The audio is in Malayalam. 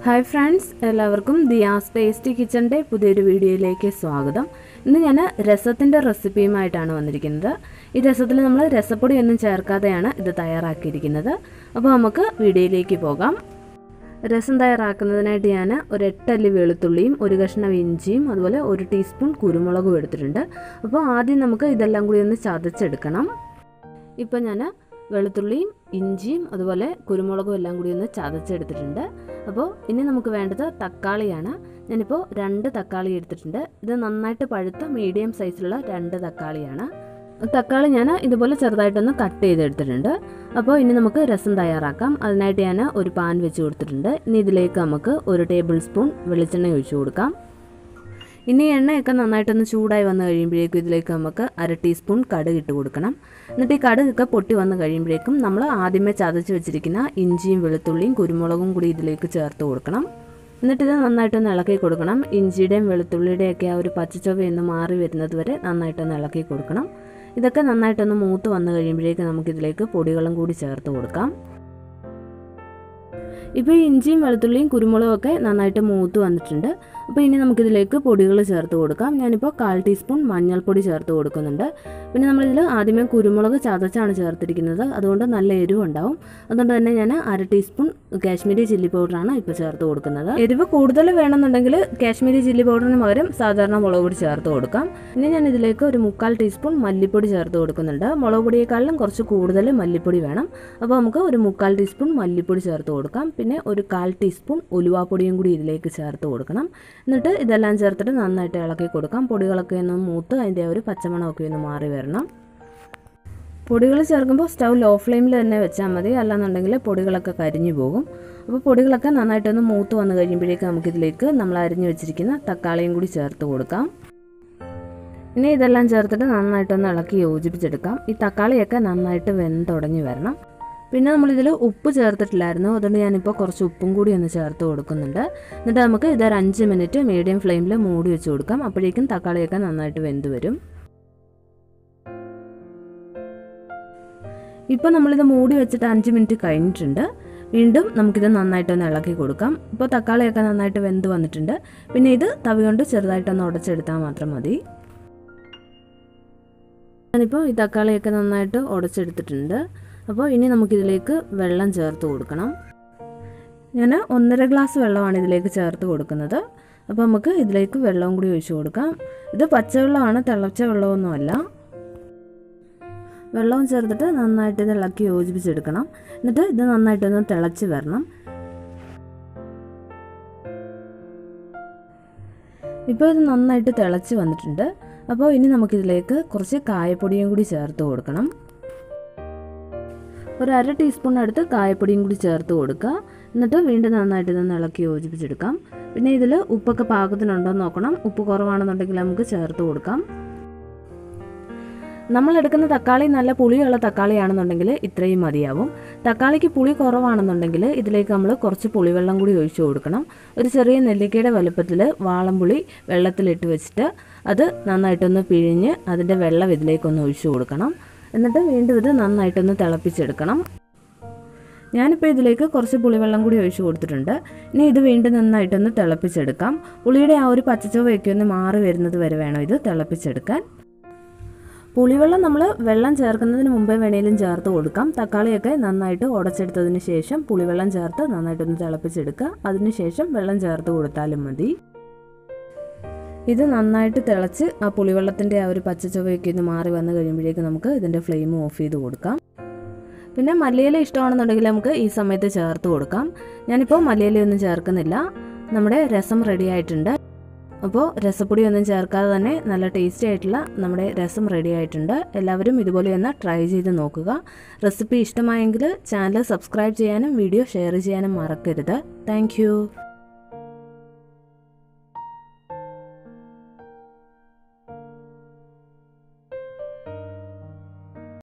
ഹായ് ഫ്രണ്ട്സ്, എല്ലാവർക്കും ദിയാസ് ടേസ്റ്റി കിച്ചൻ്റെ പുതിയൊരു വീഡിയോയിലേക്ക് സ്വാഗതം. ഇന്ന് ഞാൻ രസത്തിൻ്റെ റെസിപ്പിയുമായിട്ടാണ് വന്നിരിക്കുന്നത്. ഈ രസത്തിൽ നമ്മൾ രസപ്പൊടിയൊന്നും ചേർക്കാതെയാണ് ഇത് തയ്യാറാക്കിയിരിക്കുന്നത്. അപ്പോൾ നമുക്ക് വീഡിയോയിലേക്ക് പോകാം. രസം തയ്യാറാക്കുന്നതിനായിട്ട് ഞാൻ ഒരു 8 അല്ലി വെളുത്തുള്ളിയും ഒരു കഷ്ണം ഇഞ്ചിയും അതുപോലെ 1 ടീസ്പൂൺ കുരുമുളകും എടുത്തിട്ടുണ്ട്. അപ്പോൾ ആദ്യം നമുക്ക് ഇതെല്ലാം കൂടി ഒന്ന് ചതച്ചെടുക്കണം. ഇപ്പോൾ ഞാൻ വെളുത്തുള്ളിയും ഇഞ്ചിയും അതുപോലെ കുരുമുളകും എല്ലാം കൂടി ഒന്ന് ചതച്ചെടുത്തിട്ടുണ്ട്. അപ്പോൾ ഇനി നമുക്ക് വേണ്ടത് തക്കാളിയാണ്. ഞാനിപ്പോൾ 2 തക്കാളി എടുത്തിട്ടുണ്ട്. ഇത് നന്നായിട്ട് പഴുത്ത മീഡിയം സൈസിലുള്ള 2 തക്കാളിയാണ്. തക്കാളി ഞാൻ ഇതുപോലെ ചെറുതായിട്ടൊന്ന് കട്ട് ചെയ്തെടുത്തിട്ടുണ്ട്. അപ്പോൾ ഇനി നമുക്ക് രസം തയ്യാറാക്കാം. അതിനായിട്ട് ഞാൻ ഒരു പാൻ വെച്ച് കൊടുത്തിട്ടുണ്ട്. ഇനി ഇതിലേക്ക് നമുക്ക് 1 ടേബിൾ സ്പൂൺ വെളിച്ചെണ്ണ ഒഴിച്ചു കൊടുക്കാം. ഇനി എണ്ണയൊക്കെ നന്നായിട്ടൊന്ന് ചൂടായി വന്നു കഴിയുമ്പോഴേക്കും ഇതിലേക്ക് നമുക്ക് 1/2 ടീസ്പൂൺ കടുക് ഇട്ട് കൊടുക്കണം. എന്നിട്ട് ഈ കടുകൊക്കെ പൊട്ടി വന്നു കഴിയുമ്പോഴേക്കും നമ്മൾ ആദ്യമേ ചതച്ച് വെച്ചിരിക്കുന്ന ഇഞ്ചിയും വെളുത്തുള്ളിയും കുരുമുളകും കൂടി ഇതിലേക്ക് ചേർത്ത് കൊടുക്കണം. എന്നിട്ടിത് നന്നായിട്ടൊന്ന് ഇളക്കി കൊടുക്കണം. ഇഞ്ചിയുടെയും വെളുത്തുള്ളിയുടെയും ഒക്കെ ആ ഒരു പച്ചച്ചൊവയൊന്ന് മാറി വരുന്നത് വരെ നന്നായിട്ടൊന്ന് ഇളക്കി കൊടുക്കണം. ഇതൊക്കെ നന്നായിട്ടൊന്ന് മൂത്ത് വന്നു കഴിയുമ്പോഴേക്കും നമുക്കിതിലേക്ക് പൊടികളും കൂടി ചേർത്ത് കൊടുക്കാം. ഇപ്പോൾ ഇഞ്ചിയും വെളുത്തുള്ളിയും കുരുമുളകും ഒക്കെ നന്നായിട്ട് മൂത്ത് വന്നിട്ടുണ്ട്. അപ്പോൾ ഇനി നമുക്കിതിലേക്ക് പൊടികൾ ചേർത്ത് കൊടുക്കാം. ഞാനിപ്പോൾ 1/4 ടീസ്പൂൺ മഞ്ഞൾപ്പൊടി ചേർത്ത് കൊടുക്കുന്നുണ്ട്. പിന്നെ നമ്മളിതിൽ ആദ്യമേ കുരുമുളക് ചതച്ചാണ് ചേർത്തിരിക്കുന്നത്, അതുകൊണ്ട് നല്ല എരിവ് ഉണ്ടാവും. അതുകൊണ്ട് തന്നെ ഞാൻ 1/2 ടീസ്പൂൺ കാശ്മീരി ചില്ലി പൗഡറാണ് ഇപ്പോൾ ചേർത്ത് കൊടുക്കുന്നത്. എരിവ് കൂടുതൽ വേണമെന്നുണ്ടെങ്കിൽ കാശ്മീരി ചില്ലി പൗഡറിന് പകരം സാധാരണ മുളക് പൊടി ചേർത്ത് കൊടുക്കാം. ഇനി ഞാൻ ഇതിലേക്ക് ഒരു 3/4 ടീസ്പൂൺ മല്ലിപ്പൊടി ചേർത്ത് കൊടുക്കുന്നുണ്ട്. മുളക് പൊടിയേക്കാളും കുറച്ച് കൂടുതൽ മല്ലിപ്പൊടി വേണം. അപ്പോൾ നമുക്ക് ഒരു 3/4 ടീസ്പൂൺ മല്ലിപ്പൊടി ചേർത്ത് കൊടുക്കാം. പിന്നെ ഒരു 1/4 ടീസ്പൂൺ ഉലുവാപ്പൊടിയും കൂടി ഇതിലേക്ക് ചേർത്ത് കൊടുക്കണം. എന്നിട്ട് ഇതെല്ലാം ചേർത്തിട്ട് നന്നായിട്ട് ഇളക്കി കൊടുക്കാം. പൊടികളൊക്കെ ഒന്ന് മൂത്ത് അതിൻ്റെ ഒരു പച്ചമണമൊക്കെ ഒന്ന് മാറി വരണം. പൊടികൾ ചേർക്കുമ്പോൾ സ്റ്റൗ ലോ ഫ്ലെയിമിൽ തന്നെ വെച്ചാൽ മതി, അല്ലാന്നുണ്ടെങ്കിൽ പൊടികളൊക്കെ കരിഞ്ഞു പോകും. അപ്പോൾ പൊടികളൊക്കെ നന്നായിട്ടൊന്ന് മൂത്ത് വന്നു കഴിയുമ്പോഴേക്ക് നമുക്കിതിലേക്ക് നമ്മൾ അരിഞ്ഞു വെച്ചിരിക്കുന്ന തക്കാളിയും കൂടി ചേർത്ത് കൊടുക്കാം. ഇനി ഇതെല്ലാം ചേർത്തിട്ട് നന്നായിട്ടൊന്ന് ഇളക്കി യോജിപ്പിച്ചെടുക്കാം. ഈ തക്കാളിയൊക്കെ നന്നായിട്ട് വെന്തുടഞ്ഞ് വരണം. പിന്നെ നമ്മളിതിൽ ഉപ്പ് ചേർത്തിട്ടില്ലായിരുന്നു, അതുകൊണ്ട് ഞാനിപ്പോൾ കുറച്ച് ഉപ്പും കൂടി ഒന്ന് ചേർത്ത് കൊടുക്കുന്നുണ്ട്. എന്നിട്ട് നമുക്ക് ഇതൊരു 5 മിനിറ്റ് മീഡിയം ഫ്ലെയിമിൽ മൂടി വെച്ച് കൊടുക്കാം. അപ്പോഴേക്കും തക്കാളിയൊക്കെ നന്നായിട്ട് വെന്ത് വരും. ഇപ്പോൾ നമ്മളിത് മൂടി വെച്ചിട്ട് 5 മിനിറ്റ് കഴിഞ്ഞിട്ടുണ്ട്. വീണ്ടും നമുക്കിത് നന്നായിട്ടൊന്ന് ഇളക്കി കൊടുക്കാം. ഇപ്പോൾ തക്കാളിയൊക്കെ നന്നായിട്ട് വെന്ത് വന്നിട്ടുണ്ട്. പിന്നെ ഇത് തവി കൊണ്ട് ചെറുതായിട്ടൊന്ന് ഉടച്ചെടുത്താൽ മാത്രം മതി. ഞാനിപ്പോൾ ഈ തക്കാളിയൊക്കെ നന്നായിട്ട് ഉടച്ചെടുത്തിട്ടുണ്ട്. അപ്പോൾ ഇനി നമുക്കിതിലേക്ക് വെള്ളം ചേർത്ത് കൊടുക്കണം. ഞാൻ 1.5 ഗ്ലാസ് വെള്ളമാണ് ഇതിലേക്ക് ചേർത്ത് കൊടുക്കുന്നത്. അപ്പോൾ നമുക്ക് ഇതിലേക്ക് വെള്ളവും കൂടി ഒഴിച്ചു കൊടുക്കാം. ഇത് പച്ചവെള്ളമാണ്, തിളച്ച വെള്ളമൊന്നുമല്ല. വെള്ളവും ചേർത്തിട്ട് നന്നായിട്ട് ഇത് ഇളക്കി യോജിപ്പിച്ചെടുക്കണം. എന്നിട്ട് ഇത് നന്നായിട്ടൊന്ന് തിളച്ച് വരണം. ഇപ്പോൾ ഇത് നന്നായിട്ട് തിളച്ച് വന്നിട്ടുണ്ട്. അപ്പോൾ ഇനി നമുക്കിതിലേക്ക് കുറച്ച് കായപ്പൊടിയും കൂടി ചേർത്ത് കൊടുക്കണം. ഒരു 1/2 ടീസ്പൂൺ അടുത്ത് കായപ്പൊടിയും കൂടി ചേർത്ത് കൊടുക്കുക. എന്നിട്ട് വീണ്ടും നന്നായിട്ട് ഇതൊന്ന് ഇളക്കി യോജിപ്പിച്ചെടുക്കാം. പിന്നെ ഇതിൽ ഉപ്പൊക്കെ പാകത്തിനുണ്ടോ എന്ന് നോക്കണം. ഉപ്പ് കുറവാണെന്നുണ്ടെങ്കിൽ നമുക്ക് ചേർത്ത് കൊടുക്കാം. നമ്മളെടുക്കുന്ന തക്കാളി നല്ല പുളിയുള്ള തക്കാളിയാണെന്നുണ്ടെങ്കിൽ ഇത്രയും മതിയാവും. തക്കാളിക്ക് പുളി കുറവാണെന്നുണ്ടെങ്കിൽ ഇതിലേക്ക് നമ്മൾ കുറച്ച് പുളിവെള്ളം കൂടി ഒഴിച്ചു കൊടുക്കണം. ഒരു ചെറിയ നെല്ലിക്കയുടെ വലുപ്പത്തിൽ വാളംപുളി വെള്ളത്തിലിട്ട് വെച്ചിട്ട് അത് നന്നായിട്ടൊന്ന് പിഴിഞ്ഞ് അതിൻ്റെ വെള്ളം ഇതിലേക്കൊന്ന് ഒഴിച്ചു കൊടുക്കണം. എന്നിട്ട് വീണ്ടും ഇത് നന്നായിട്ടൊന്ന് തിളപ്പിച്ചെടുക്കണം. ഞാനിപ്പോൾ ഇതിലേക്ക് കുറച്ച് പുളിവെള്ളം കൂടി ഒഴിച്ചു കൊടുത്തിട്ടുണ്ട്. ഇനി ഇത് വീണ്ടും നന്നായിട്ടൊന്ന് തിളപ്പിച്ചെടുക്കാം. പുളിയുടെ ആ ഒരു പച്ചച്ചുവയൊക്കെ ഒന്ന് മാറി വരുന്നത് വരെ വേണം ഇത് തിളപ്പിച്ചെടുക്കാൻ. പുളിവെള്ളം നമ്മൾ വെള്ളം ചേർക്കുന്നതിന് മുമ്പേ വേണേലും ചേർത്ത് കൊടുക്കാം. തക്കാളിയൊക്കെ നന്നായിട്ട് ഉടച്ചെടുത്തതിന് ശേഷം പുളിവെള്ളം ചേർത്ത് നന്നായിട്ടൊന്ന് തിളപ്പിച്ചെടുക്കുക. അതിനുശേഷം വെള്ളം ചേർത്ത് കൊടുത്താലും മതി. ഇത് നന്നായിട്ട് തിളച്ച് ആ പുളിവെള്ളത്തിൻ്റെ ആ ഒരു പച്ചച്ചുവയൊക്കെ ഒന്ന് മാറി വന്നു കഴിയുമ്പോഴേക്കും നമുക്ക് ഇതിൻ്റെ ഫ്ലെയിം ഓഫ് ചെയ്ത് കൊടുക്കാം. പിന്നെ മല്ലിയില ഇഷ്ടമാണെന്നുണ്ടെങ്കിൽ നമുക്ക് ഈ സമയത്ത് ചേർത്ത് കൊടുക്കാം. ഞാനിപ്പോൾ മല്ലിയിലയൊന്നും ചേർക്കുന്നില്ല. നമ്മുടെ രസം റെഡി ആയിട്ടുണ്ട്. അപ്പോൾ രസപ്പൊടി ഒന്നും ചേർക്കാതെ തന്നെ നല്ല ടേസ്റ്റി ആയിട്ടുള്ള നമ്മുടെ രസം റെഡി ആയിട്ടുണ്ട്. എല്ലാവരും ഇതുപോലെ ഒന്ന് ട്രൈ ചെയ്ത് നോക്കുക. റെസിപ്പി ഇഷ്ടമായെങ്കിൽ ചാനൽ സബ്സ്ക്രൈബ് ചെയ്യാനും വീഡിയോ ഷെയർ ചെയ്യാനും മറക്കരുത്. താങ്ക്